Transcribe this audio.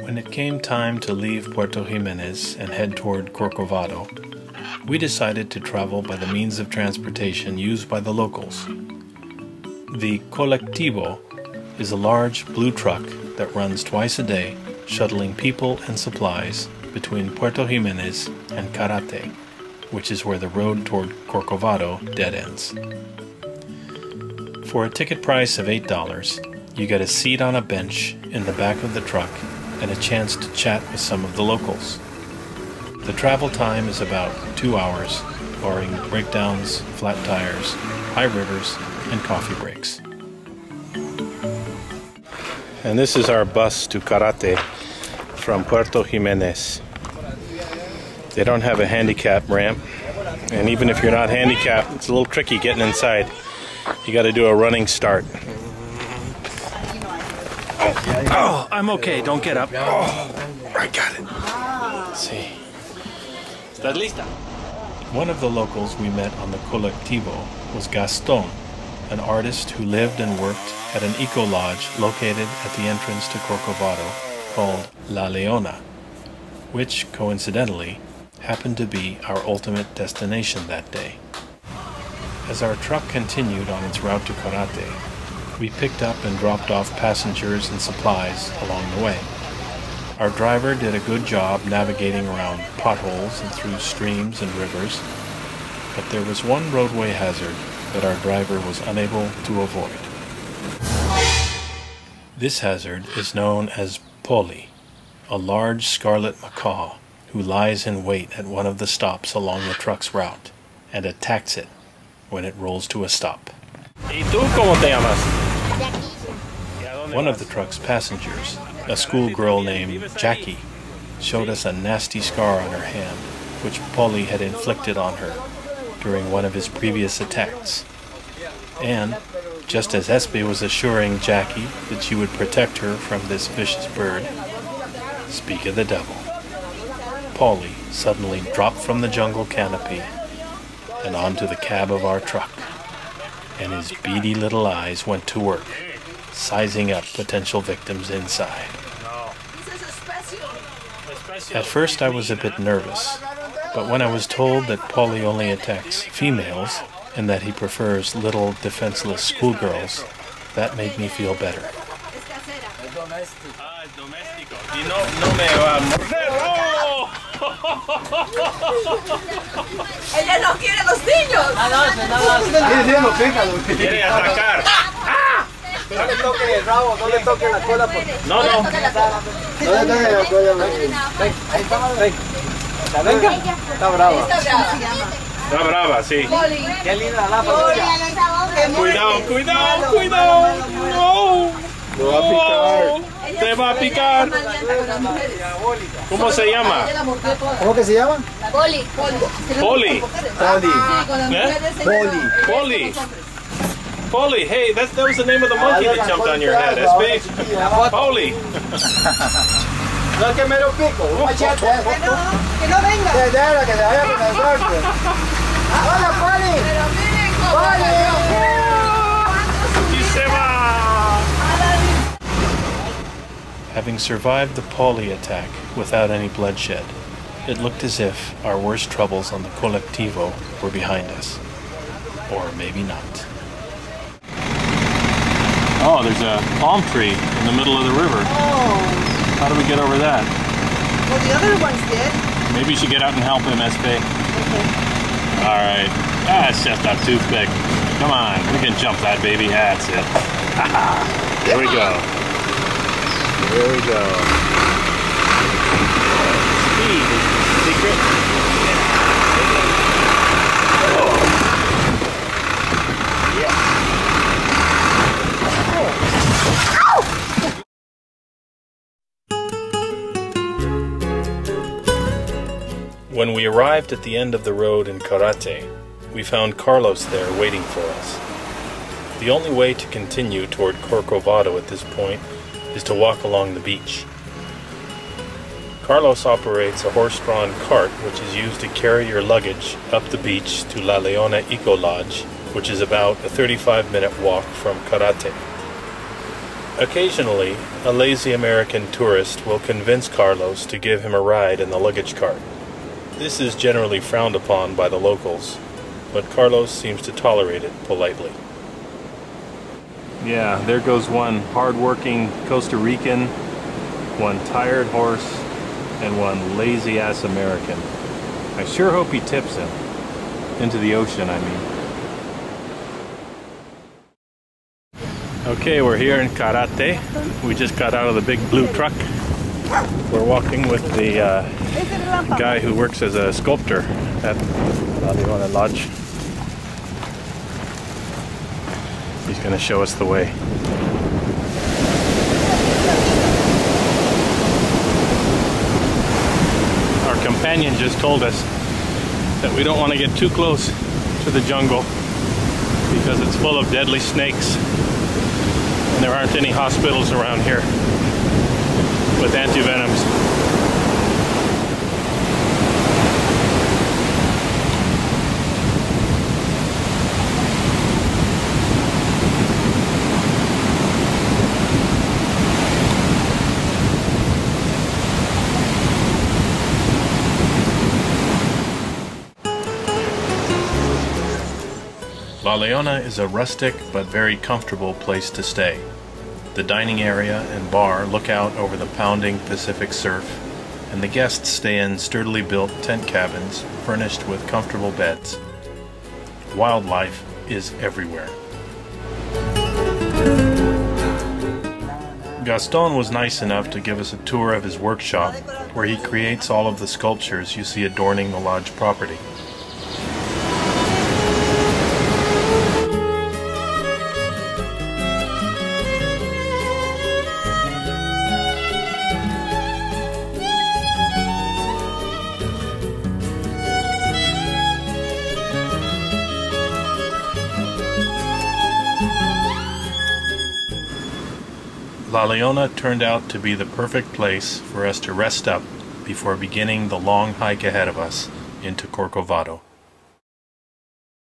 When it came time to leave Puerto Jimenez and head toward Corcovado, we decided to travel by the means of transportation used by the locals. The colectivo is a large blue truck that runs twice a day, shuttling people and supplies between Puerto Jimenez and Carate, which is where the road toward Corcovado dead ends. For a ticket price of $8, you get a seat on a bench in the back of the truck and a chance to chat with some of the locals. The travel time is about 2 hours, barring breakdowns, flat tires, high rivers, and coffee breaks. And this is our bus to Carate from Puerto Jimenez. They don't have a handicap ramp, and even if you're not handicapped, it's a little tricky getting inside. You got to do a running start. Oh, I'm okay. Don't get up. Oh, I got it. Let's see. ¿Estás lista? One of the locals we met on the colectivo was Gaston, an artist who lived and worked at an eco-lodge located at the entrance to Corcovado called La Leona, which, coincidentally, happened to be our ultimate destination that day. As our truck continued on its route to Carate, we picked up and dropped off passengers and supplies along the way. Our driver did a good job navigating around potholes and through streams and rivers, but there was one roadway hazard that our driver was unable to avoid. This hazard is known as Polly, a large scarlet macaw who lies in wait at one of the stops along the truck's route and attacks it when it rolls to a stop. ¿Y tú cómo te llamas? One of the truck's passengers, a schoolgirl named Jackie, showed us a nasty scar on her hand, which Polly had inflicted on her during one of his previous attacks. And, just as Espe was assuring Jackie that she would protect her from this vicious bird, speak of the devil, Polly suddenly dropped from the jungle canopy and onto the cab of our truck, and his beady little eyes went to work, sizing up potential victims inside. At first I was a bit nervous, but when I was told that Paulie only attacks females and that he prefers little defenseless schoolgirls, that made me feel better. Ella no quiere los niños. Quiere atacar. No le toque el rabo, no le toque la cola. No, no. No le toque la cola. Ven, ahí está, ven. Venga. Está brava. Está brava, sí. Qué linda la lámpara. Cuidado, cuidado, cuidado. No. Te va a picar. ¿Cómo se llama? ¿Cómo que se llama? Poli. Polly. Poli. Polly, hey, that was the name of the monkey that jumped on your head, Espe. Polly. No, que me lo pico. Un machete. Que no venga. Déjala que se vaya con el golpe. ¡Hola, Poli! ¡Poli! Y se va. Having survived the Polly attack without any bloodshed, it looked as if our worst troubles on the colectivo were behind us. Or maybe not. Oh, there's a palm tree in the middle of the river. Oh. How do we get over that? Well, the other ones did. Maybe you should get out and help him, Espe. Okay. All right. That's just a toothpick. Come on, we can jump that baby. That's it. Here we go. Here we go. Speed is the secret. When we arrived at the end of the road in Carate, we found Carlos there waiting for us. The only way to continue toward Corcovado at this point is to walk along the beach. Carlos operates a horse-drawn cart which is used to carry your luggage up the beach to La Leona Eco Lodge, which is about a 35-minute walk from Carate. Occasionally, a lazy American tourist will convince Carlos to give him a ride in the luggage cart. This is generally frowned upon by the locals, but Carlos seems to tolerate it politely. Yeah, there goes one hard-working Costa Rican, one tired horse, and one lazy-ass American. I sure hope he tips him. Into the ocean, I mean. Okay, we're here in Karate. We just got out of the big blue truck. We're walking with the guy who works as a sculptor at La Leona Lodge. He's going to show us the way. Our companion just told us that we don't want to get too close to the jungle because it's full of deadly snakes. And there aren't any hospitals around here with antivenoms. La Leona is a rustic but very comfortable place to stay. The dining area and bar look out over the pounding Pacific surf, and the guests stay in sturdily built tent cabins furnished with comfortable beds. Wildlife is everywhere. Gaston was nice enough to give us a tour of his workshop, where he creates all of the sculptures you see adorning the lodge property. La Leona turned out to be the perfect place for us to rest up before beginning the long hike ahead of us into Corcovado.